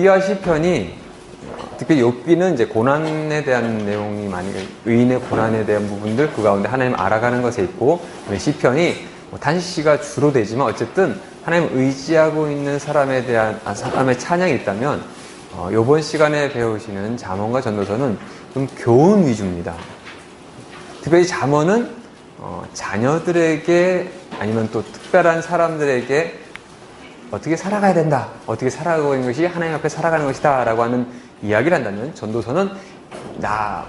욥기와 시편이 특히 욥기는 이제 고난에 대한 내용이 많이, 의인의 고난에 대한 부분들, 그 가운데 하나님 알아가는 것에 있고, 시편이 단시가 주로 되지만 어쨌든 하나님 의지하고 있는 사람에 대한, 사람의 찬양이 있다면, 이번 시간에 배우시는 잠언과 전도서는 좀 교훈 위주입니다. 특별히 잠언은 자녀들에게 아니면 또 특별한 사람들에게 어떻게 살아가야 된다, 어떻게 살아가고 있는 것이 하나님 앞에 살아가는 것이다 라고 하는 이야기를 한다면, 전도서는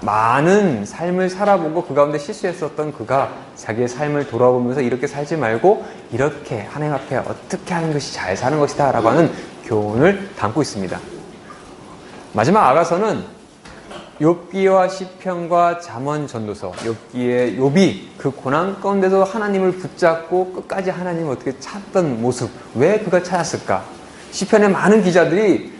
많은 삶을 살아보고 그 가운데 실수했었던 그가 자기의 삶을 돌아보면서 이렇게 살지 말고 이렇게 하나님 앞에 어떻게 하는 것이 잘 사는 것이다 라고 하는 교훈을 담고 있습니다. 마지막 아가서는 욥기와 시편과 잠언, 전도서, 욥이 그 고난 가운데서 하나님을 붙잡고 끝까지 하나님을 어떻게 찾던 모습, 왜 그가 찾았을까? 시편의 많은 기자들이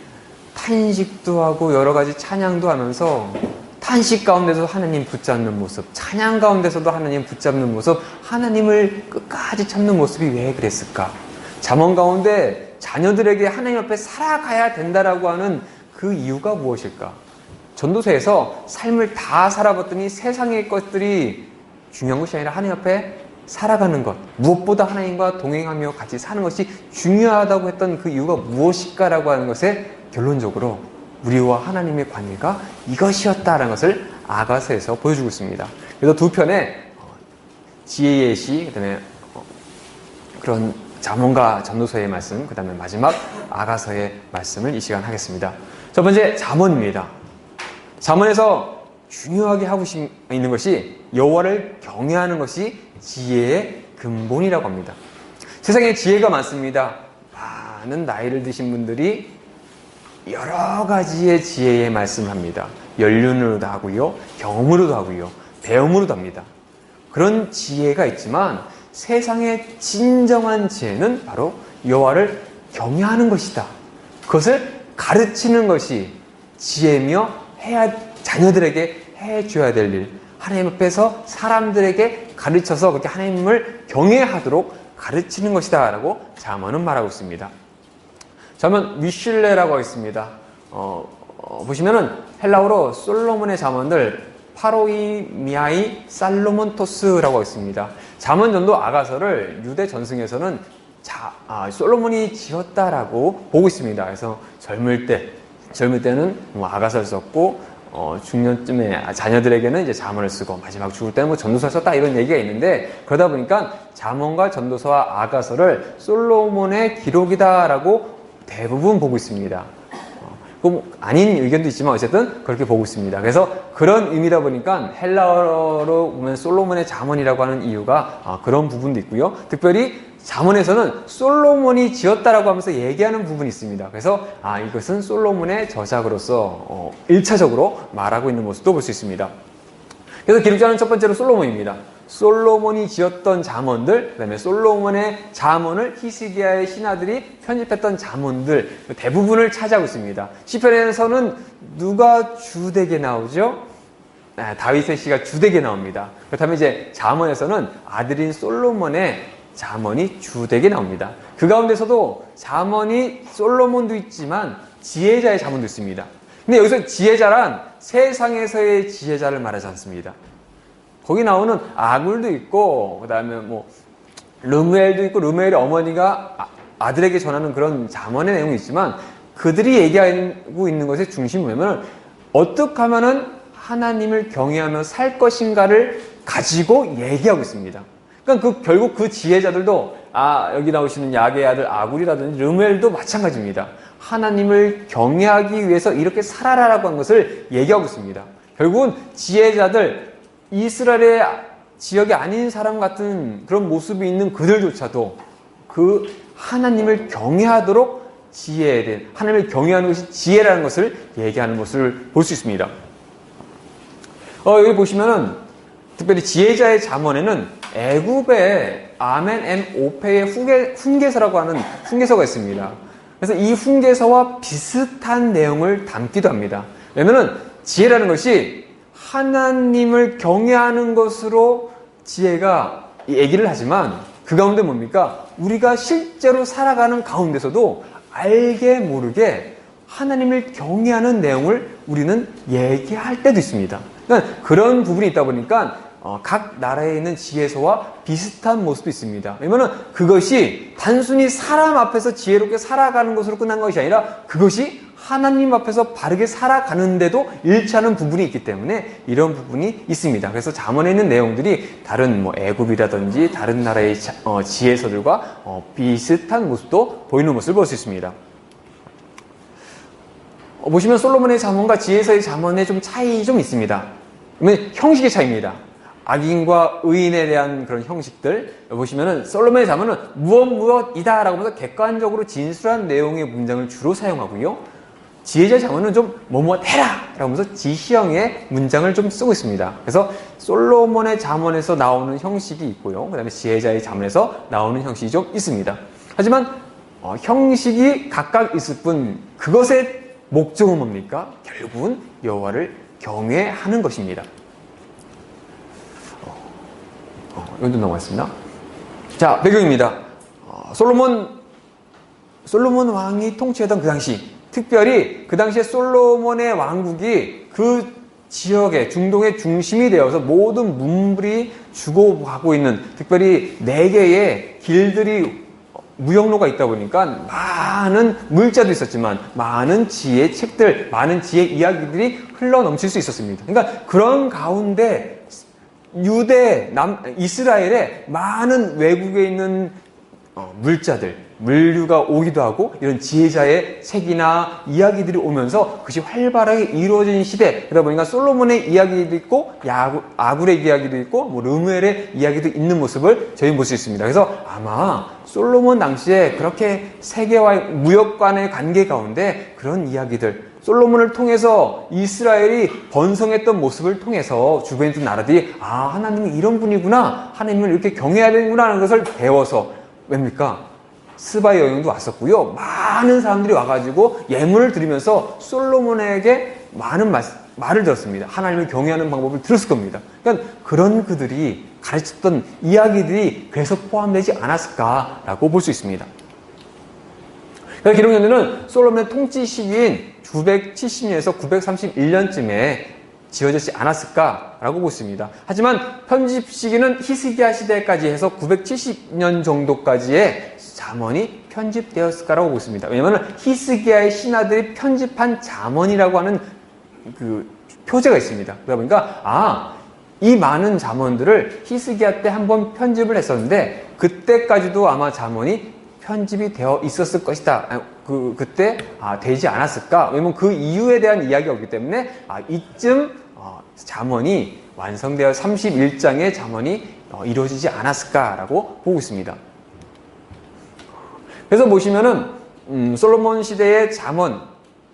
탄식도 하고 여러 가지 찬양도 하면서 탄식 가운데서 하나님 붙잡는 모습, 찬양 가운데서도 하나님 붙잡는 모습, 하나님을 끝까지 찾는 모습이 왜 그랬을까? 잠언 가운데 자녀들에게 하나님 앞에 살아가야 된다라고 하는 그 이유가 무엇일까? 전도서에서 삶을 다 살아봤더니 세상의 것들이 중요한 것이 아니라 하나님 앞에 살아가는 것, 무엇보다 하나님과 동행하며 같이 사는 것이 중요하다고 했던 그 이유가 무엇일까라고 하는 것에 결론적으로 우리와 하나님의 관계가 이것이었다라는 것을 아가서에서 보여주고 있습니다. 그래서 두 편의 지혜의 시, 그 다음에 그런 잠언과 전도서의 말씀, 그 다음에 마지막 아가서의 말씀을 이 시간 하겠습니다. 첫 번째, 잠언입니다. 잠언에서 중요하게 하고 있는 것이 여호와를 경외하는 것이 지혜의 근본이라고 합니다. 세상에 지혜가 많습니다. 많은 나이를 드신 분들이 여러 가지의 지혜의 말씀을 합니다. 연륜으로도 하고요, 경험으로도 하고요, 배움으로도 합니다. 그런 지혜가 있지만 세상의 진정한 지혜는 바로 여호와를 경외하는 것이다. 그것을 가르치는 것이 지혜며 자녀들에게 해줘야 될 일, 하나님 앞에서 사람들에게 가르쳐서 그렇게 하나님을 경외하도록 가르치는 것이다 라고 잠언은 말하고 있습니다. 잠언 위슐레라고 하겠습니다. 보시면은 헬라어로 솔로몬의 잠언들 파로이, 미아이, 살로몬토스라고 하겠습니다. 잠언, 전도, 아가서를 유대 전승에서는 솔로몬이 지었다라고 보고 있습니다. 그래서 젊을 때는 아가서를 썼고, 중년쯤에 자녀들에게는 이제 잠언을 쓰고, 마지막 죽을 때는 전도서를 썼다 이런 얘기가 있는데, 그러다 보니까 잠언과 전도서와 아가서를 솔로몬의 기록이다라고 대부분 보고 있습니다. 아닌 의견도 있지만 어쨌든 그렇게 보고 있습니다. 그래서 그런 의미다 보니까 헬라어로 보면 솔로몬의 잠언이라고 하는 이유가 그런 부분도 있고요. 특별히 잠언에서는 솔로몬이 지었다라고 하면서 얘기하는 부분이 있습니다. 그래서 이것은 솔로몬의 저작으로서 1차적으로 말하고 있는 모습도 볼 수 있습니다. 그래서 기록자는 첫 번째로 솔로몬입니다. 솔로몬이 지었던 잠언들, 그 다음에 솔로몬의 잠언을 히스기야의 신하들이 편집했던 잠언들 대부분을 차지하고 있습니다. 시편에서는 누가 주되게 나오죠? 다윗의 시가 주되게 나옵니다. 그렇다면 이제 잠언에서는 아들인 솔로몬의 잠언이 주되게 나옵니다. 그 가운데서도 잠언이 솔로몬도 있지만 지혜자의 잠언도 있습니다. 근데 여기서 지혜자란 세상에서의 지혜자를 말하지 않습니다. 거기 나오는 아굴도 있고, 그 다음에 르무엘도 있고, 르무엘의 어머니가 아들에게 전하는 그런 잠언의 내용이 있지만, 그들이 얘기하고 있는 것의 중심이 뭐냐면, 어떻게 하면은 하나님을 경외하며 살 것인가를 가지고 얘기하고 있습니다. 그러니까 결국 그 지혜자들도, 여기 나오시는 야게의 아들 아굴이라든지 르무엘도 마찬가지입니다. 하나님을 경외하기 위해서 이렇게 살아라라고 하는 것을 얘기하고 있습니다. 결국은 지혜자들, 이스라엘의 지역이 아닌 사람 같은 그런 모습이 있는 그들조차도 그 하나님을 경외하도록 지혜에 대한, 하나님을 경외하는 것이 지혜라는 것을 얘기하는 것을 볼 수 있습니다. 여기 보시면은 특별히 지혜자의 잠언에는 애굽의 아멘 엠 오페의 훈계서라고 하는 훈계서가 있습니다. 그래서 이 훈계서와 비슷한 내용을 담기도 합니다. 왜냐면은 지혜라는 것이 하나님을 경외하는 것으로 지혜가 얘기를 하지만 그 가운데 뭡니까? 우리가 실제로 살아가는 가운데서도 알게 모르게 하나님을 경외하는 내용을 우리는 얘기할 때도 있습니다. 그러니까 그런 부분이 있다 보니까 각 나라에 있는 지혜서와 비슷한 모습도 있습니다. 왜냐하면 그것이 단순히 사람 앞에서 지혜롭게 살아가는 것으로 끝난 것이 아니라 그것이 하나님 앞에서 바르게 살아가는데도 일치하는 부분이 있기 때문에 이런 부분이 있습니다. 그래서 잠언에 있는 내용들이 다른 애굽이라든지 다른 나라의 지혜서들과 비슷한 모습도 보이는 모습을 볼 수 있습니다. 보시면 솔로몬의 잠언과 지혜서의 잠언에 좀 차이 좀 있습니다. 형식의 차이입니다. 악인과 의인에 대한 그런 형식들 보시면은 솔로몬의 잠언은 무엇이다 라고 하면서 객관적으로 진술한 내용의 문장을 주로 사용하고요. 지혜자의 잠언은 좀 뭐뭐 해라 라고 하면서 지시형의 문장을 좀 쓰고 있습니다. 그래서 솔로몬의 잠언에서 나오는 형식이 있고요. 그 다음에 지혜자의 잠언에서 나오는 형식이 좀 있습니다. 하지만 형식이 각각 있을 뿐 그것의 목적은 뭡니까? 결국은 여호와를 경외하는 것입니다. 이건 좀 넘어갔습니다. 자, 배경입니다. 솔로몬 왕이 통치했던 그 당시, 특별히 그 당시에 솔로몬의 왕국이 그 지역의 중동의 중심이 되어서 모든 문물이 주고가고 있는 특별히 4개의 길들이 무역로가 있다 보니까 많은 물자도 있었지만 많은 지혜 책들, 많은 지혜 이야기들이 흘러 넘칠 수 있었습니다. 그러니까 그런 가운데 이스라엘에 많은 외국에 있는 물류가 오기도 하고 이런 지혜자의 책이나 이야기들이 오면서 그것이 활발하게 이루어진 시대. 그러다 보니까 솔로몬의 이야기도 있고 아굴의 이야기도 있고 르무엘의 이야기도 있는 모습을 저희는 볼 수 있습니다. 그래서 아마 솔로몬 당시에 그렇게 세계와의 무역 간의 관계 가운데 그런 이야기들 솔로몬을 통해서 이스라엘이 번성했던 모습을 통해서 주변에 있던 나라들이 하나님이 이런 분이구나, 하나님을 이렇게 경외해야 되는구나 하는 것을 배워서 왜입니까? 스바의 여행도 왔었고요. 많은 사람들이 와가지고 예물을 드리면서 솔로몬에게 많은 말을 들었습니다. 하나님을 경외하는 방법을 들었을 겁니다. 그러니까 그런 그들이 가르쳤던 이야기들이 그래서 포함되지 않았을까라고 볼 수 있습니다. 기록연대는 솔로몬의 통치 시기인 970년에서 931년쯤에 지어지지 않았을까라고 보십니다. 하지만 편집 시기는 히스기야 시대까지 해서 970년 정도까지의 잠언이 편집되었을까라고 보십니다. 왜냐하면 히스기야의 신하들이 편집한 잠언이라고 하는 그 표제가 있습니다. 그러다 보니까 이 많은 잠언들을 히스기야 때 한번 편집을 했었는데 그때까지도 아마 잠언이 편집이 되어 있었을 것이다. 그때 되지 않았을까? 왜냐면 그 이유에 대한 이야기가 없기 때문에 이쯤 잠언이 완성되어 31장의 잠언이 이루어지지 않았을까라고 보고 있습니다. 그래서 보시면은 솔로몬 시대의 잠언,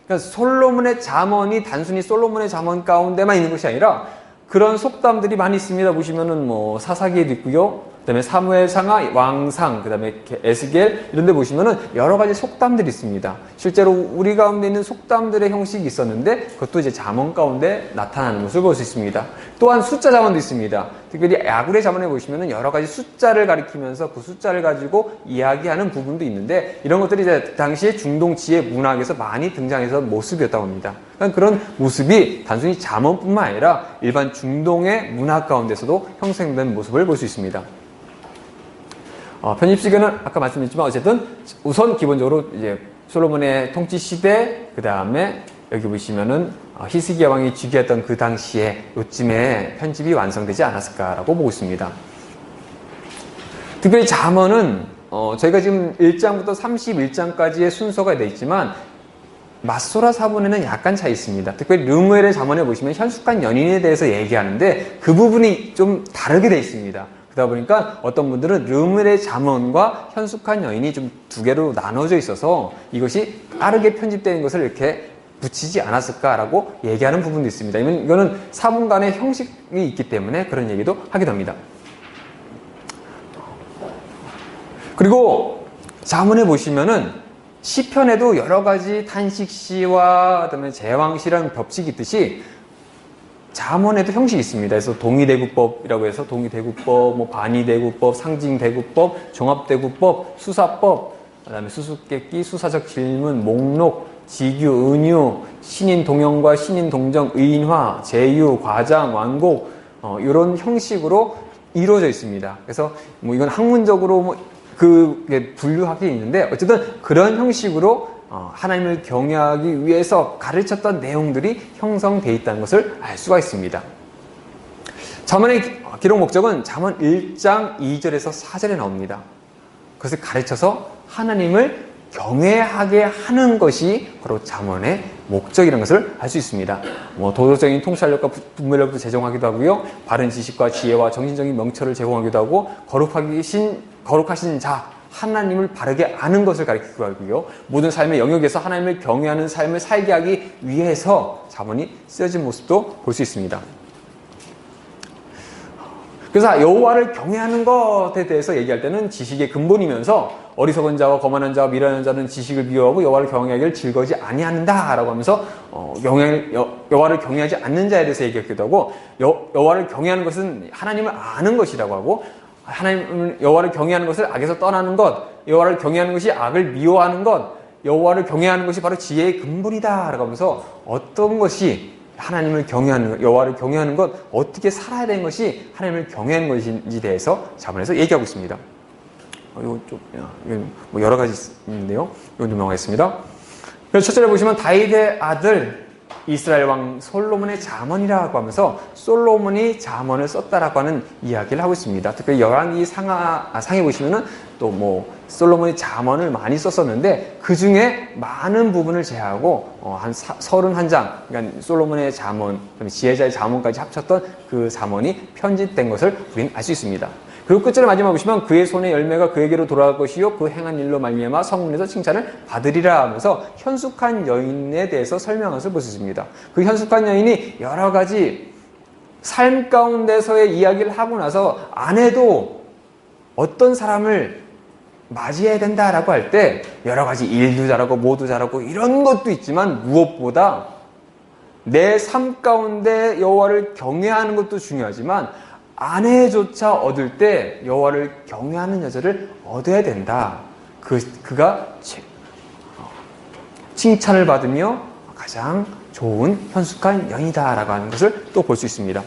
그러니까 솔로몬의 잠언이 단순히 솔로몬의 잠언 가운데만 있는 것이 아니라 그런 속담들이 많이 있습니다. 보시면은 사사기에도 있고요. 그 다음에 사무엘 상하, 왕상, 그 다음에 에스겔 이런 데 보시면은 여러 가지 속담들이 있습니다. 실제로 우리 가운데 있는 속담들의 형식이 있었는데 그것도 이제 잠언 가운데 나타나는 것을 볼 수 있습니다. 또한 숫자 잠언도 있습니다. 특별히 아굴의 잠언에 보시면은 여러 가지 숫자를 가리키면서 그 숫자를 가지고 이야기하는 부분도 있는데 이런 것들이 이제 당시에 중동 지혜 문학에서 많이 등장해서 모습이었다고 합니다. 그러니까 그런 모습이 단순히 잠언뿐만 아니라 일반 중동의 문학 가운데서도 형성된 모습을 볼 수 있습니다. 편집 시기는 아까 말씀드렸지만 어쨌든 우선 기본적으로 이제 솔로몬의 통치 시대, 그 다음에 여기 보시면은 히스기야 왕이 즉위했던 그 당시에 요쯤에 편집이 완성되지 않았을까라고 보고 있습니다. 특별히 잠언은 저희가 지금 1장부터 31장까지의 순서가 되어 있지만 마소라 사본에는 약간 차이 있습니다. 특별히 르무엘의 잠언에 보시면 현숙한 연인에 대해서 얘기하는데 그 부분이 좀 다르게 되어 있습니다. 그러다 보니까 어떤 분들은 르무엘의 잠언과 현숙한 여인이 좀 두 개로 나눠져 있어서 이것이 빠르게 편집되는 것을 이렇게 붙이지 않았을까라고 얘기하는 부분도 있습니다. 이거는 사본 간의 형식이 있기 때문에 그런 얘기도 하게 됩니다. 그리고 잠언에 보시면은 시편에도 여러 가지 탄식시와 그다음에 제왕시라는 법칙이 있듯이 잠언에도 형식이 있습니다. 그래서 동의대구법이라고 해서 동의대구법, 반의대구법, 상징대구법, 종합대구법, 수사법, 그다음에 수수께끼, 수사적 질문, 목록, 직유, 은유, 신인 동형과 신인 동정, 의인화, 제유, 과장, 완곡 이런 형식으로 이루어져 있습니다. 그래서 뭐 이건 학문적으로 그게 분류하기 있는데 어쨌든 그런 형식으로 하나님을 경외하기 위해서 가르쳤던 내용들이 형성되어 있다는 것을 알 수가 있습니다. 잠언의 기록 목적은 잠언 1장 2절에서 4절에 나옵니다. 그것을 가르쳐서 하나님을 경외하게 하는 것이 바로 잠언의 목적이라는 것을 알 수 있습니다. 도덕적인 통찰력과 분별력도 제공하기도 하고요. 바른 지식과 지혜와 정신적인 명철을 제공하기도 하고 거룩하신 자 하나님을 바르게 아는 것을 가르치기도 하고요. 모든 삶의 영역에서 하나님을 경외하는 삶을 살게 하기 위해서 잠언이 쓰여진 모습도 볼 수 있습니다. 그래서 여호와를 경외하는 것에 대해서 얘기할 때는 지식의 근본이면서 어리석은 자와 거만한 자와 미련한 자는 지식을 미워하고 여호와를 경외하기를 즐거워하지 아니한다라고 하면서 여호와를 경외하지 않는 자에 대해서 얘기하기도 하고 여호와를 경외하는 것은 하나님을 아는 것이라고 하고 여호와를 경외하는 것을 악에서 떠나는 것, 여호와를 경외하는 것이 악을 미워하는 것, 여호와를 경외하는 것이 바로 지혜의 근본이다라고 하면서 어떤 것이 하나님을 경외하는 것, 여호와를 경외하는 것, 어떻게 살아야 되는 것이 하나님을 경외하는 것인지 대해서 잠언에서 얘기하고 있습니다. 이거 좀 여러 가지 있는데요. 이건 좀 넘어가겠습니다. 그래서 첫 절에 보시면 다윗의 아들 이스라엘 왕 솔로몬의 잠언이라고 하면서 솔로몬이 잠언을 썼다라고 하는 이야기를 하고 있습니다. 특별히 열왕기 상에 보시면은 또 솔로몬이 잠언을 많이 썼었는데 그 중에 많은 부분을 제하고 한 31장, 그러니까 솔로몬의 잠언, 지혜자의 잠언까지 합쳤던 그 잠언이 편집된 것을 우리는 알 수 있습니다. 그리고 끝절에 마지막 보시면 그의 손의 열매가 그에게로 돌아갈 것이요 그 행한 일로 말미암아 성문에서 칭찬을 받으리라 하면서 현숙한 여인에 대해서 설명한 것을 볼 수 있습니다. 그 현숙한 여인이 여러 가지 삶 가운데서의 이야기를 하고 나서 아내도 어떤 사람을 맞이해야 된다라고 할 때 여러 가지 일도 잘하고 뭐도 잘하고 이런 것도 있지만 무엇보다 내 삶 가운데 여호와를 경외하는 것도 중요하지만 아내조차 얻을 때 여호와를 경외하는 여자를 얻어야 된다. 그가 칭찬을 받으며 가장 좋은 현숙한 여인이다라고 하는 것을 또 볼 수 있습니다.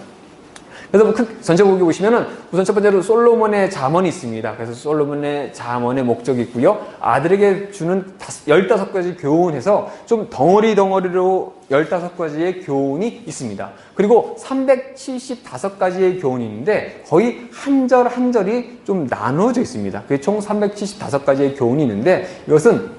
그래서 전체적으로 보시면은 우선 첫 번째로 솔로몬의 잠언이 있습니다. 그래서 솔로몬의 잠언의 목적이 있고요. 아들에게 주는 15가지 교훈에서 좀 덩어리로 15가지의 교훈이 있습니다. 그리고 375가지의 교훈이 있는데 거의 한 절 한 절이 좀 나눠져 있습니다. 그게 총 375가지의 교훈이 있는데 이것은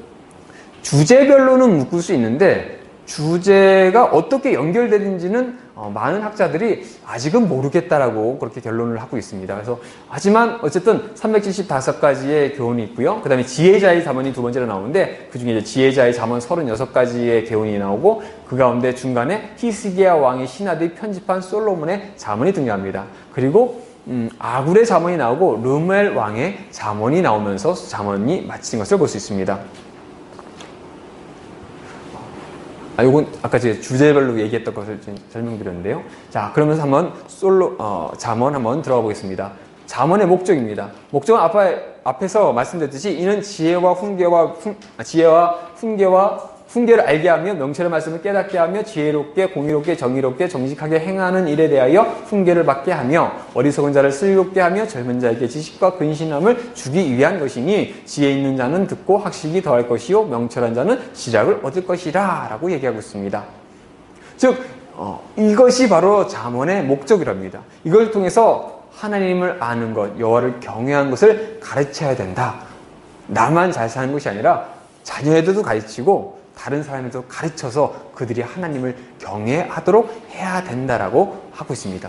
주제별로는 묶을 수 있는데 주제가 어떻게 연결되는지는 많은 학자들이 아직은 모르겠다라고 그렇게 결론을 하고 있습니다. 그래서 하지만 어쨌든 375가지의 교훈이 있고요. 그 다음에 지혜자의 잠언이 두 번째로 나오는데 그 중에 이제 지혜자의 잠언 36가지의 교훈이 나오고 그 가운데 중간에 히스기야 왕의 신하들이 편집한 솔로몬의 잠언이 등장합니다. 그리고 아굴의 잠언이 나오고 르멜 왕의 잠언이 나오면서 잠언이 마친 것을 볼 수 있습니다. 이건 아까 제가 주제별로 얘기했던 것을 설명드렸는데요. 자, 그러면서 한번 잠언 한번 들어가 보겠습니다. 잠언의 목적입니다. 목적은 앞에서 말씀드렸듯이 이는 훈계를 알게 하며 명철의 말씀을 깨닫게 하며 지혜롭게 공의롭게 정의롭게 정직하게 행하는 일에 대하여 훈계를 받게 하며 어리석은 자를 슬롭게 하며 젊은 자에게 지식과 근신함을 주기 위한 것이니 지혜 있는 자는 듣고 학식이 더할 것이요 명철한 자는 지략을 얻을 것이라 라고 얘기하고 있습니다. 즉 이것이 바로 잠언의 목적이랍니다. 이걸 통해서 하나님을 아는 것, 여호와를 경외하는 것을 가르쳐야 된다. 나만 잘 사는 것이 아니라 자녀에게도 가르치고 다른 사람에도 가르쳐서 그들이 하나님을 경외하도록 해야 된다라고 하고 있습니다.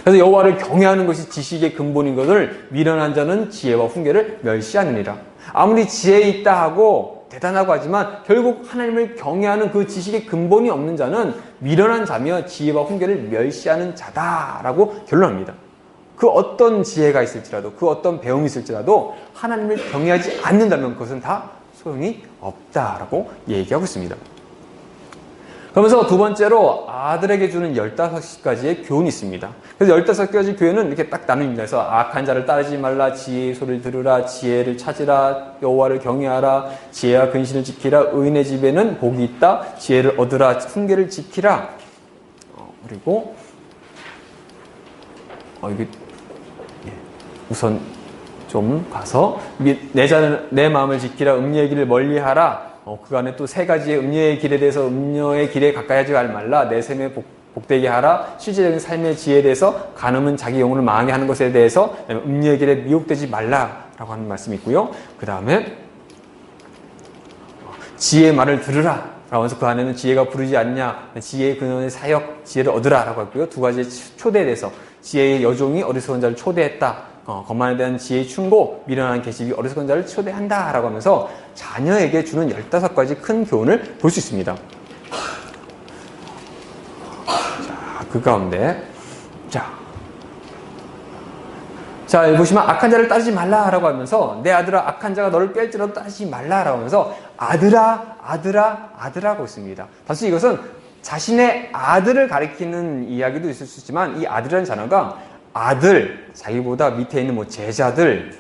그래서 여호와를 경외하는 것이 지식의 근본인 것을 미련한 자는 지혜와 훈계를 멸시하느니라. 아무리 지혜 있다 하고 대단하고 하지만 결국 하나님을 경외하는 그 지식의 근본이 없는 자는 미련한 자며 지혜와 훈계를 멸시하는 자다라고 결론합니다. 그 어떤 지혜가 있을지라도 그 어떤 배움이 있을지라도 하나님을 경외하지 않는다면 그것은 다 소용이 없다라고 얘기하고 있습니다. 그러면서 두 번째로 아들에게 주는 15가지의 교훈이 있습니다. 그래서 15가지 교훈은 이렇게 딱 나눕니다. 그래서 악한 자를 따르지 말라, 지혜의 소리를 들으라, 지혜를 찾으라, 여호와를 경외하라, 지혜와 근신을 지키라, 의인의 집에는 복이 있다, 지혜를 얻으라, 훈계를 지키라. 그리고 이게 우선 좀 가서 내 마음을 지키라, 음녀의 길을 멀리하라. 그간에 또 3가지의 음녀의 길에 대해서 음녀의 길에 가까이 하지 말라, 내 삶에 복되게 하라, 실제적인 삶의 지혜에 대해서 간음은 자기 영혼을 망하게 하는 것에 대해서 음녀의 길에 미혹되지 말라라고 하는 말씀이 있고요. 그 다음에 지혜의 말을 들으라 라고 해서 그 안에는 지혜가 부르지 않냐, 지혜의 근원의 사역, 지혜를 얻으라 라고 했고요. 2가지의 초대에 대해서 지혜의 여종이 어리석은 자를 초대했다, 거만에 대한 지혜의 충고, 미련한 계집이 어리석은 자를 초대한다 라고 하면서 자녀에게 주는 15가지 큰 교훈을 볼 수 있습니다. 자, 그 가운데 자, 여기 보시면 악한 자를 따르지 말라라고 하면서 내 아들아 악한 자가 너를 깰지라도 따르지 말라라고 하면서 아들아라고 있습니다. 사실 이것은 자신의 아들을 가리키는 이야기도 있을 수 있지만 이 아들이라는 단어가 아들, 자기보다 밑에 있는 제자들,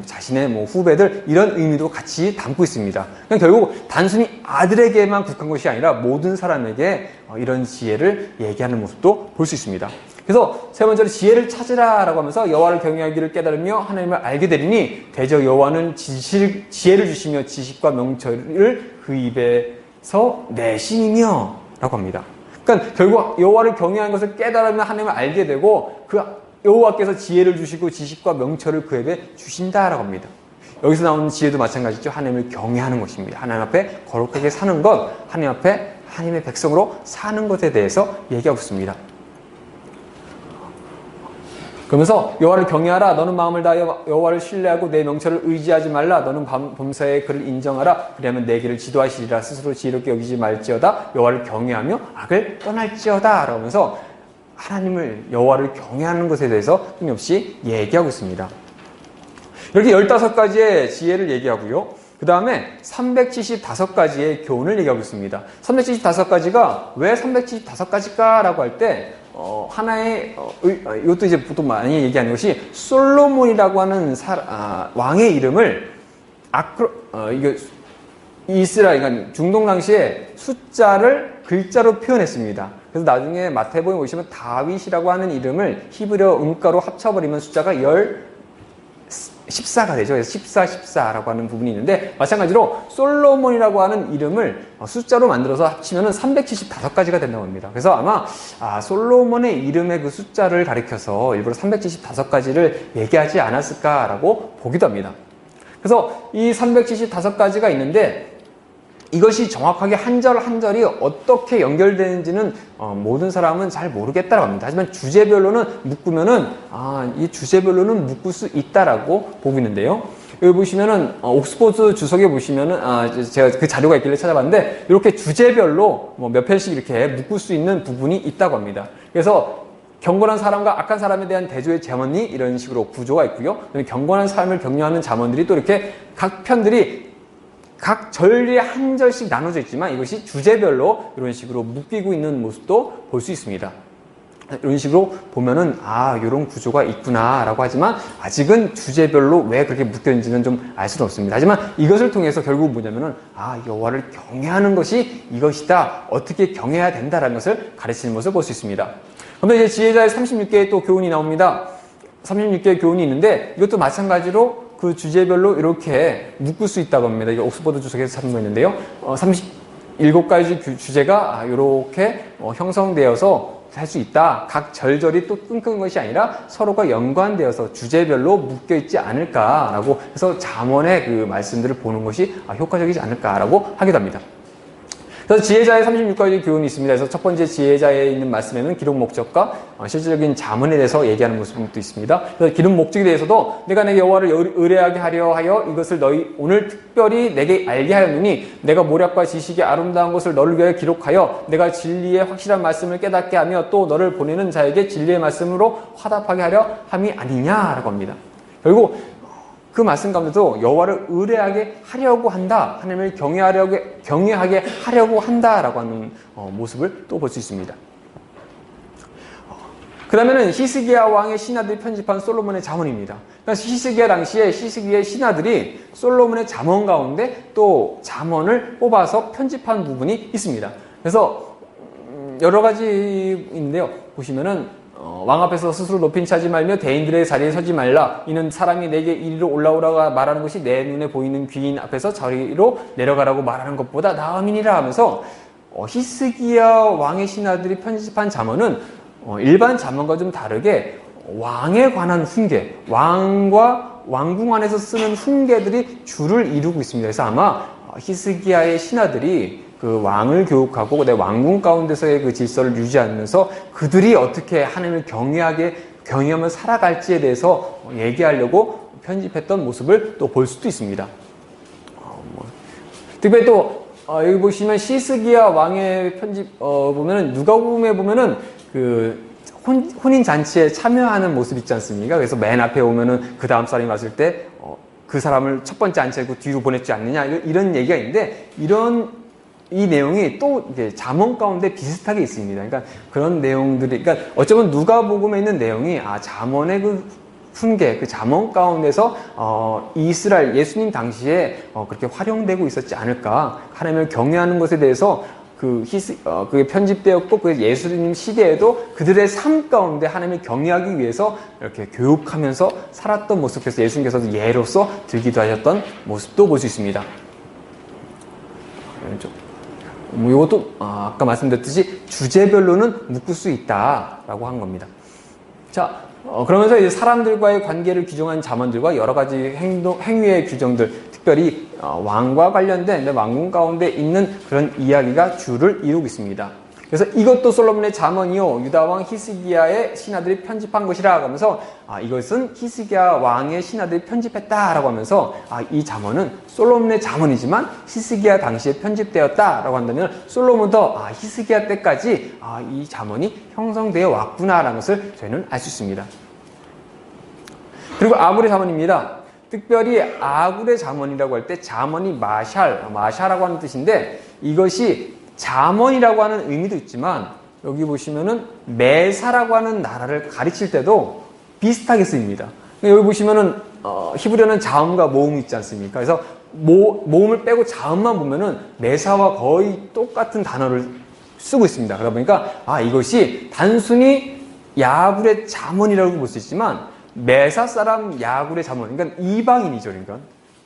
자신의 후배들 이런 의미도 같이 담고 있습니다. 그냥 결국 단순히 아들에게만 국한 것이 아니라 모든 사람에게 이런 지혜를 얘기하는 모습도 볼 수 있습니다. 그래서 세 번째로 지혜를 찾으라라고 하면서 여호와를 경외하기를 깨달으며 하나님을 알게 되리니 대저 여호와는 지혜를 주시며 지식과 명철을 그 입에서 내심이며 라고 합니다. 그러니까 결국 여호와를 경외하는 것을 깨달으면 하나님을 알게 되고 그 여호와께서 지혜를 주시고 지식과 명철을 그 입에 주신다라고 합니다. 여기서 나오는 지혜도 마찬가지죠. 하나님을 경외하는 것입니다. 하나님 앞에 거룩하게 사는 것, 하나님 앞에 하나님의 백성으로 사는 것에 대해서 얘기하고 있습니다. 그러면서 여호와를 경외하라, 너는 마음을 다하여 여호와를 신뢰하고 내 명철을 의지하지 말라, 너는 범사에 그를 인정하라, 그리하면 내 길을 지도하시리라, 스스로 지혜롭게 여기지 말지어다, 여호와를 경외하며 악을 떠날지어다 라고 하면서 하나님을, 여호와를 경외하는 것에 대해서 끊임없이 얘기하고 있습니다. 이렇게 15가지의 지혜를 얘기하고요. 그 다음에 375가지의 교훈을 얘기하고 있습니다. 375가지가 왜 375가지일까? 라고 할 때, 하나의, 이것도 이제 보통 많이 얘기하는 것이 솔로몬이라고 하는 왕의 이름을 이스라엘, 그러니까 중동 당시에 숫자를 글자로 표현했습니다. 그래서 나중에 마태복음에 보시면 다윗이라고 하는 이름을 히브리어 음가로 합쳐버리면 숫자가 14가 되죠. 그래서 14라고 하는 부분이 있는데, 마찬가지로 솔로몬이라고 하는 이름을 숫자로 만들어서 합치면 375가지가 된다고 합니다. 그래서 아마 솔로몬의 이름의 그 숫자를 가리켜서 일부러 375가지를 얘기하지 않았을까라고 보기도 합니다. 그래서 이 375가지가 있는데 이것이 정확하게 한 절 한 절이 어떻게 연결되는지는 모든 사람은 잘 모르겠다라고 합니다. 하지만 주제별로는 묶으면은 이 주제별로는 묶을 수 있다라고 보고 있는데요. 여기 보시면은 옥스포드 주석에 보시면은 제가 그 자료가 있길래 찾아봤는데 이렇게 주제별로 몇 편씩 이렇게 묶을 수 있는 부분이 있다고 합니다. 그래서 경건한 사람과 악한 사람에 대한 대조의 잠언이 이런 식으로 구조가 있고요. 경건한 삶을 격려하는 잠언들이 또 이렇게 각 편들이 각 절에 한 절씩 나눠져 있지만 이것이 주제별로 이런 식으로 묶이고 있는 모습도 볼 수 있습니다. 이런 식으로 보면은 이런 구조가 있구나 라고 하지만 아직은 주제별로 왜 그렇게 묶여있는지는 좀 알 수는 없습니다. 하지만 이것을 통해서 결국 뭐냐면은 여호와를 경외하는 것이 이것이다, 어떻게 경외해야 된다라는 것을 가르치는 것을 볼 수 있습니다. 그런데 이제 지혜자의 36개의 또 교훈이 나옵니다. 36개의 교훈이 있는데 이것도 마찬가지로 그 주제별로 이렇게 묶을 수 있다고 합니다. 이게 옥스퍼드 주석에서 찾은 거 있는데요. 37가지 주제가 이렇게 형성되어서 할 수 있다. 각 절절이 또 끊긴 것이 아니라 서로가 연관되어서 주제별로 묶여있지 않을까라고 해서 잠언의 그 말씀들을 보는 것이 효과적이지 않을까라고 하기도 합니다. 그래서 지혜자의 36가지 교훈이 있습니다. 그래서 첫 번째 지혜자에 있는 말씀에는 기록 목적과 실질적인 잠언에 대해서 얘기하는 모습도 있습니다. 그래서 기록 목적에 대해서도 내가 내게 여호와를 의뢰하게 하려 하여 이것을 너희 오늘 특별히 내게 알게 하였느니 내가 모략과 지식의 아름다운 것을 너를 위하여 기록하여 내가 진리의 확실한 말씀을 깨닫게 하며 또 너를 보내는 자에게 진리의 말씀으로 화답하게 하려 함이 아니냐라고 합니다. 결국 그 말씀 가운데도 여호와를 의뢰하게 하려고 한다, 하나님을 경외하게 하려고 한다라고 하는 모습을 또 볼 수 있습니다. 그 다음에는 히스기야 왕의 신하들이 편집한 솔로몬의 잠언입니다. 그러니까 히스기야 당시에 히스기야의 신하들이 솔로몬의 잠언 가운데 또 잠언을 뽑아서 편집한 부분이 있습니다. 그래서 여러 가지인데요. 보시면은 왕 앞에서 스스로 높인 차지 말며 대인들의 자리에 서지 말라. 이는 사람이 내게 이리로 올라오라고 말하는 것이 내 눈에 보이는 귀인 앞에서 자리로 내려가라고 말하는 것보다 나음이니라 하면서 히스기야 왕의 신하들이 편집한 잠언은 일반 잠언과 좀 다르게 왕에 관한 훈계, 왕과 왕궁 안에서 쓰는 훈계들이 주를 이루고 있습니다. 그래서 아마 히스기야의 신하들이 그 왕을 교육하고 내 왕궁 가운데서의 그 질서를 유지하면서 그들이 어떻게 하나님을 경외하며 살아갈지에 대해서 얘기하려고 편집했던 모습을 또 볼 수도 있습니다. 특별히 또 여기 보시면 히스기야 왕의 편집 보면은 누가복음에 보면은 그 혼인 잔치에 참여하는 모습 있지 않습니까? 그래서 맨 앞에 오면은 그 다음 사람이 왔을 때 그 사람을 첫 번째 앉히고 뒤로 보냈지 않느냐 이런 얘기가 있는데 이 내용이 또 이제 잠언 가운데 비슷하게 있습니다. 그러니까 그런 내용들이, 그러니까 어쩌면 누가복음에 있는 내용이 잠언의 그 훈계, 그 잠언 가운데서 이스라엘 예수님 당시에 그렇게 활용되고 있었지 않을까. 하나님을 경외하는 것에 대해서 그게 편집되었고, 그 예수님 시대에도 그들의 삶 가운데 하나님을 경외하기 위해서 이렇게 교육하면서 살았던 모습, 그래서 예수님께서도 예로서 들기도 하셨던 모습도 볼 수 있습니다. 왼쪽. 이것도 아까 말씀드렸듯이 주제별로는 묶을 수 있다라고 한 겁니다. 자, 그러면서 이제 사람들과의 관계를 규정한 잠언들과 여러 가지 행위의 규정들, 특별히 왕과 관련된 왕궁 가운데 있는 그런 이야기가 주를 이루고 있습니다. 그래서 이것도 솔로몬의 잠언이요 유다 왕 히스기야의 신하들이 편집한 것이라 하면서 이것은 히스기야 왕의 신하들이 편집했다라고 하면서 이 잠언은 솔로몬의 잠언이지만 히스기야 당시에 편집되었다라고 한다면 솔로몬도 히스기야 때까지 이 잠언이 형성되어 왔구나라는 것을 저희는 알 수 있습니다. 그리고 아굴의 잠언입니다. 특별히 아굴의 잠언이라고 할 때 잠언이 마샬라고 하는 뜻인데 이것이 잠언이라고 하는 의미도 있지만 여기 보시면은 메사라고 하는 나라를 가르칠 때도 비슷하게 쓰입니다. 여기 보시면은 히브리어는 자음과 모음이 있지 않습니까? 그래서 모음을 빼고 자음만 보면은 메사와 거의 똑같은 단어를 쓰고 있습니다. 그러다 보니까 이것이 단순히 야굴의 잠언이라고 볼 수 있지만 메사 사람 야굴의 잠언, 그러니까 이방인이죠. 그러니까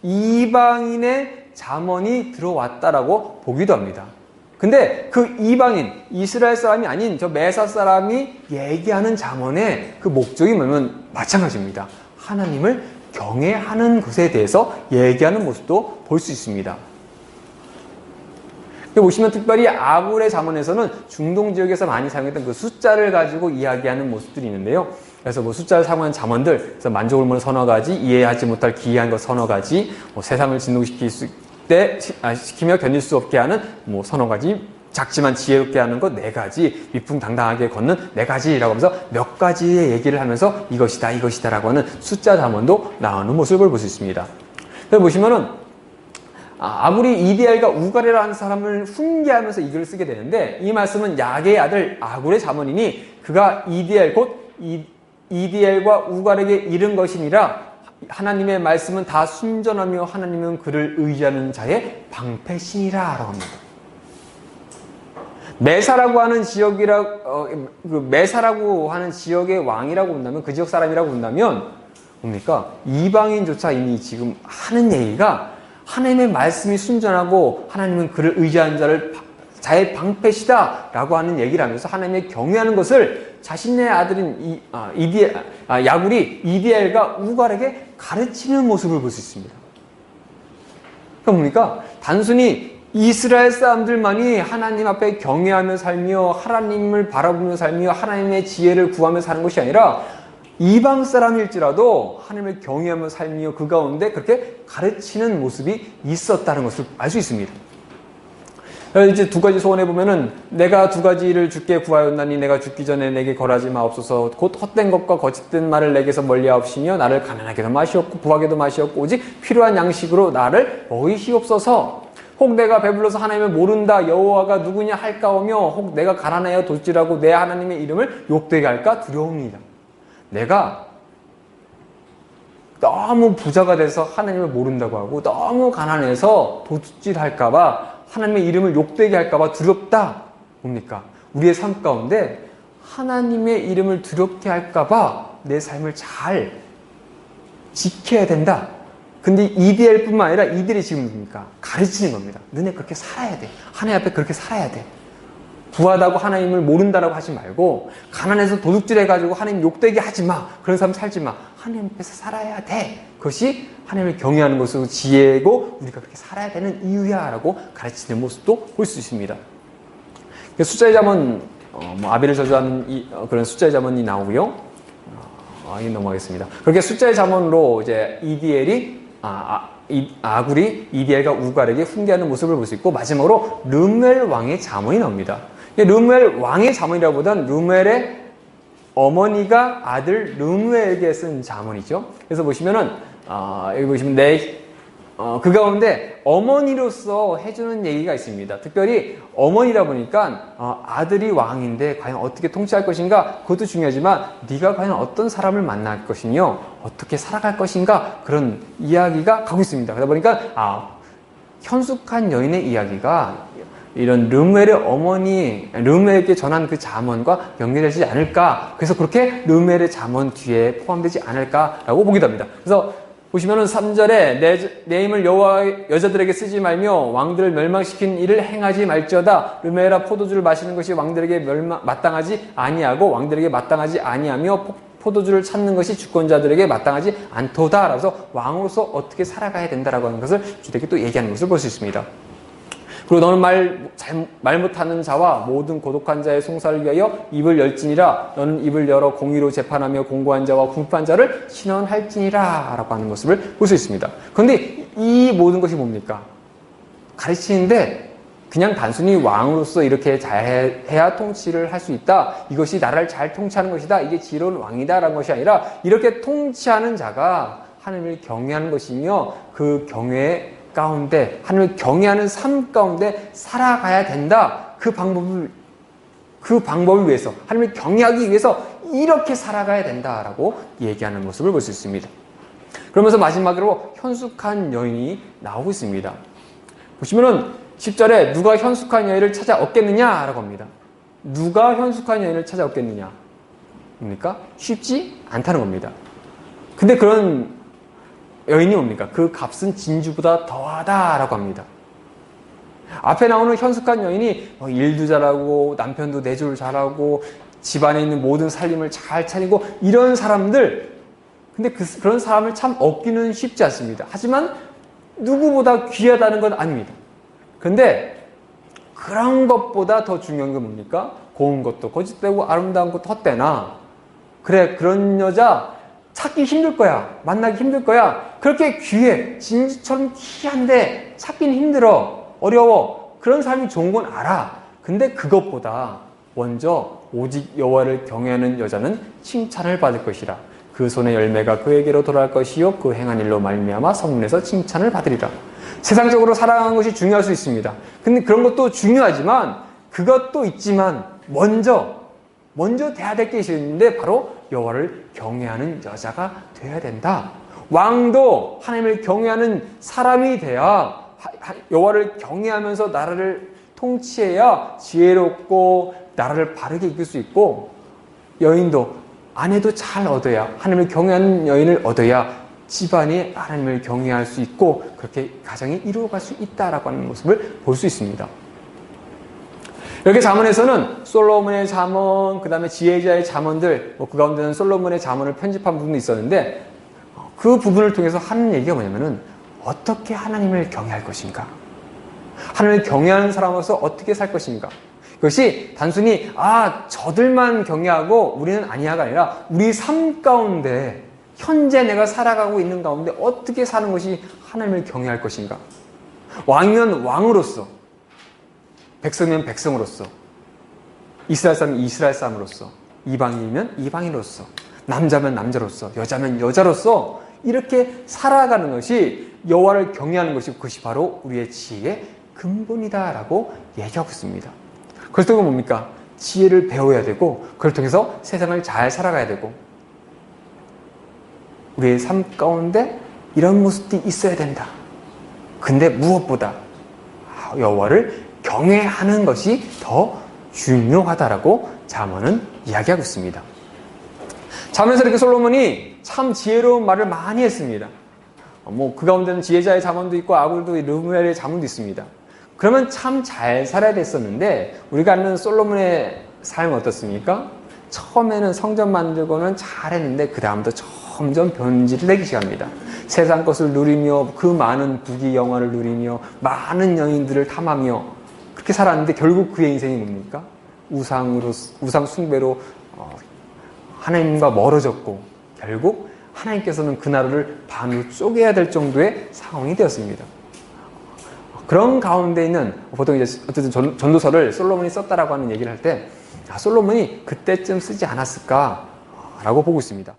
이방인의 잠언이 들어왔다라고 보기도 합니다. 근데 그 이방인, 이스라엘 사람이 아닌 저 메사 사람이 얘기하는 잠언의 그 목적이 뭐냐면 마찬가지입니다. 하나님을 경외하는 것에 대해서 얘기하는 모습도 볼 수 있습니다. 보시면 특별히 아굴의 잠언에서는 중동 지역에서 많이 사용했던 그 숫자를 가지고 이야기하는 모습들이 있는데요. 그래서 숫자를 사용한 잠언들, 그래서 만족을 모르는 서너 가지, 이해하지 못할 기이한 것 서너 가지, 세상을 시키며 견딜 수 없게 하는 서너 가지, 작지만 지혜롭게 하는 것 4가지, 위풍당당하게 걷는 4가지라고 하면서 몇 가지의 얘기를 하면서 이것이다 라고 하는 숫자 잠언도 나오는 모습을 볼 수 있습니다. 그래서 보시면은 아굴이 이디엘과 우갈이라는 사람을 훈계하면서 이 글을 쓰게 되는데 이 말씀은 야게의 아들 아굴의 잠언이니 그가 이디엘과 우갈에게 이른 것이니라. 하나님의 말씀은 다 순전하며 하나님은 그를 의지하는 자의 방패신이라 라고 합니다. 메사라고 하는 메사라고 하는 지역의 왕이라고 본다면, 그 지역 사람이라고 본다면 뭡니까? 이방인조차 이미 지금 하는 얘기가 하나님의 말씀이 순전하고 하나님은 그를 의지하는 자의 방패시다 라고 하는 얘기를 하면서 하나님의 경외하는 것을 자신의 아들인 야굴이 이디엘과 우갈에게 가르치는 모습을 볼 수 있습니다. 그러니까 뭡니까? 단순히 이스라엘 사람들만이 하나님 앞에 경외하며 살며 하나님을 바라보며 살며 하나님의 지혜를 구하며 사는 것이 아니라 이방 사람일지라도 하나님을 경외하며 살며 그 가운데 그렇게 가르치는 모습이 있었다는 것을 알 수 있습니다. 이제 두 가지 소원해 보면은 내가 두 가지를 주께 구하였나니 내가 죽기 전에 내게 걸하지 마옵소서. 곧 헛된 것과 거짓된 말을 내게서 멀리하옵시며 나를 가난하게도 마시옵고 부하게도 마시옵고 오직 필요한 양식으로 나를 먹이시옵소서. 혹 내가 배불러서 하나님을 모른다 여호와가 누구냐 할까오며 혹 내가 가난하여 도둑질하고 내 하나님의 이름을 욕되게 할까 두려웁니다. 내가 너무 부자가 돼서 하나님을 모른다고 하고 너무 가난해서 도둑질할까봐 하나님의 이름을 욕되게 할까봐 두렵다. 뭡니까? 우리의 삶 가운데 하나님의 이름을 두렵게 할까봐 내 삶을 잘 지켜야 된다. 근데 이디엘뿐만 아니라 이들이 지금 뭡니까? 가르치는 겁니다. 너네 그렇게 살아야 돼. 하나님 앞에 그렇게 살아야 돼. 부하다고 하나님을 모른다라고 하지 말고 가난해서 도둑질해가지고 하나님 욕되게 하지 마. 그런 삶 살지 마. 하나님 앞에서 살아야 돼. 그것이 하나님을 경외하는 것으로 지혜고 우리가 그렇게 살아야 되는 이유야 라고 가르치는 모습도 볼 수 있습니다. 숫자의 잠언 아벨을 저주하는 그런 숫자의 잠언이 나오고요. 넘어가겠습니다. 그렇게 숫자의 잠언으로 이제 이디엘이 아굴이 이디엘과 우갈에게 훈계하는 모습을 볼 수 있고 마지막으로 르무엘 왕의 잠언이 나옵니다. 르무엘 왕의 잠언이라고 보단 르무엘의 어머니가 아들 르무엘에게 쓴 잠언이죠. 그래서 보시면은 여기 보시면 그 가운데 어머니로서 해주는 얘기가 있습니다. 특별히 어머니다 보니까 아들이 왕인데 과연 어떻게 통치할 것인가 그것도 중요하지만 네가 과연 어떤 사람을 만날 것이며 어떻게 살아갈 것인가 그런 이야기가 가고 있습니다. 그러다 보니까 현숙한 여인의 이야기가 이런 르무엘의 어머니 르무엘에게 전한 그 잠언과 연결되지 않을까 그래서 그렇게 르무엘의 잠언 뒤에 포함되지 않을까라고 보기도 합니다. 그래서 보시면은 3절에 내 힘을 여호와 여자들에게 쓰지 말며 왕들을 멸망시킨 일을 행하지 말지어다. 르무엘아 포도주를 마시는 것이 왕들에게 마땅하지 아니하고 왕들에게 마땅하지 아니하며 포도주를 찾는 것이 주권자들에게 마땅하지 않도다. 라서 왕으로서 어떻게 살아가야 된다라고 하는 것을 주되게 또 얘기하는 것을 볼 수 있습니다. 그리고 너는 말 못하는 자와 모든 고독한 자의 송사를 위하여 입을 열지니라. 너는 입을 열어 공의로 재판하며 공고한 자와 궁핍한 자를 신원할지니라 라고 하는 모습을 볼 수 있습니다. 그런데 이 모든 것이 뭡니까? 가르치는데 그냥 단순히 왕으로서 이렇게 잘해야 통치를 할 수 있다. 이것이 나라를 잘 통치하는 것이다. 이게 지혜로운 왕이다 라는 것이 아니라 이렇게 통치하는 자가 하나님을 경외하는 것이며 그 경외 가운데 하나님을 경외하는 삶 가운데 살아가야 된다. 그 방법을 위해서 하나님을 경외하기 위해서 이렇게 살아가야 된다라고 얘기하는 모습을 볼 수 있습니다. 그러면서 마지막으로 현숙한 여인이 나오고 있습니다. 보시면은 10절에 누가 현숙한 여인을 찾아 얻겠느냐라고 합니다. 누가 현숙한 여인을 찾아 얻겠느냐? 뭡니까? 쉽지 않다는 겁니다. 근데 그런 여인이 뭡니까? 그 값은 진주보다 더하다라고 합니다. 앞에 나오는 현숙한 여인이 일도 잘하고 남편도 내조를 잘하고 집안에 있는 모든 살림을 잘 차리고 이런 사람들 근데 그런 사람을 참 얻기는 쉽지 않습니다. 하지만 누구보다 귀하다는 건 아닙니다. 근데 그런 것보다 더 중요한 건 뭡니까? 고운 것도 거짓되고 아름다운 것도 헛되나 그래 그런 여자 찾기 힘들 거야. 만나기 힘들 거야. 그렇게 귀해. 진주처럼 귀한데 찾기는 힘들어. 어려워. 그런 사람이 좋은 건 알아. 근데 그것보다 먼저 오직 여호와를 경외하는 여자는 칭찬을 받을 것이라. 그 손의 열매가 그에게로 돌아갈 것이요 그 행한 일로 말미암아 성문에서 칭찬을 받으리라. 세상적으로 살아가는 것이 중요할 수 있습니다. 근데 그런 것도 중요하지만 그것도 있지만 먼저 돼야 될 게 있는데 바로 여호와를 경외하는 여자가 돼야 된다. 왕도 하나님을 경외하는 사람이 돼야 여호와를 경외하면서 나라를 통치해야 지혜롭고 나라를 바르게 이끌 수 있고 여인도 아내도 잘 얻어야 하나님을 경외하는 여인을 얻어야 집안이 하나님을 경외할 수 있고 그렇게 가정이 이루어갈 수 있다라고 하는 모습을 볼 수 있습니다. 이렇게 잠언에서는 솔로몬의 잠언, 그 다음에 지혜자의 잠언들, 그 가운데는 솔로몬의 잠언을 편집한 부분이 있었는데 그 부분을 통해서 하는 얘기가 뭐냐면은 어떻게 하나님을 경외할 것인가? 하나님을 경외하는 사람으로서 어떻게 살 것인가? 그것이 단순히 저들만 경외하고 우리는 아니야가 아니라 우리 삶 가운데 현재 내가 살아가고 있는 가운데 어떻게 사는 것이 하나님을 경외할 것인가? 왕이면 왕으로서 백성이면 백성으로서, 이스라엘 사람은 이스라엘 사람으로서, 이방인이면 이방인으로서, 남자면 남자로서, 여자면 여자로서 이렇게 살아가는 것이 여호와를 경외하는 것이 그것이 바로 우리의 지혜의 근본이다라고 얘기하고 있습니다. 그래서 이건 뭡니까? 지혜를 배워야 되고 그걸 통해서 세상을 잘 살아가야 되고 우리의 삶 가운데 이런 모습들이 있어야 된다. 근데 무엇보다 여호와를 경외하는 것이 더 중요하다라고 잠언은 이야기하고 있습니다. 잠언에서 이렇게 솔로몬이 참 지혜로운 말을 많이 했습니다. 그 가운데는 지혜자의 잠언도 있고 아굴도 르무엘의 잠언도 있습니다. 그러면 참 잘 살아야 됐었는데 우리가 아는 솔로몬의 삶은 어떻습니까? 처음에는 성전 만들고는 잘했는데 그 다음부터 점점 변질을 내기 시작합니다. 세상 것을 누리며 그 많은 부귀 영화를 누리며 많은 여인들을 탐하며 그렇게 살았는데 결국 그의 인생이 뭡니까? 우상 숭배로 하나님과 멀어졌고 결국 하나님께서는 그 나라를 반으로 쪼개야 될 정도의 상황이 되었습니다. 그런 가운데 있는 보통 이제 어쨌든 전도서를 솔로몬이 썼다라고 하는 얘기를 할 때 솔로몬이 그때쯤 쓰지 않았을까라고 보고 있습니다.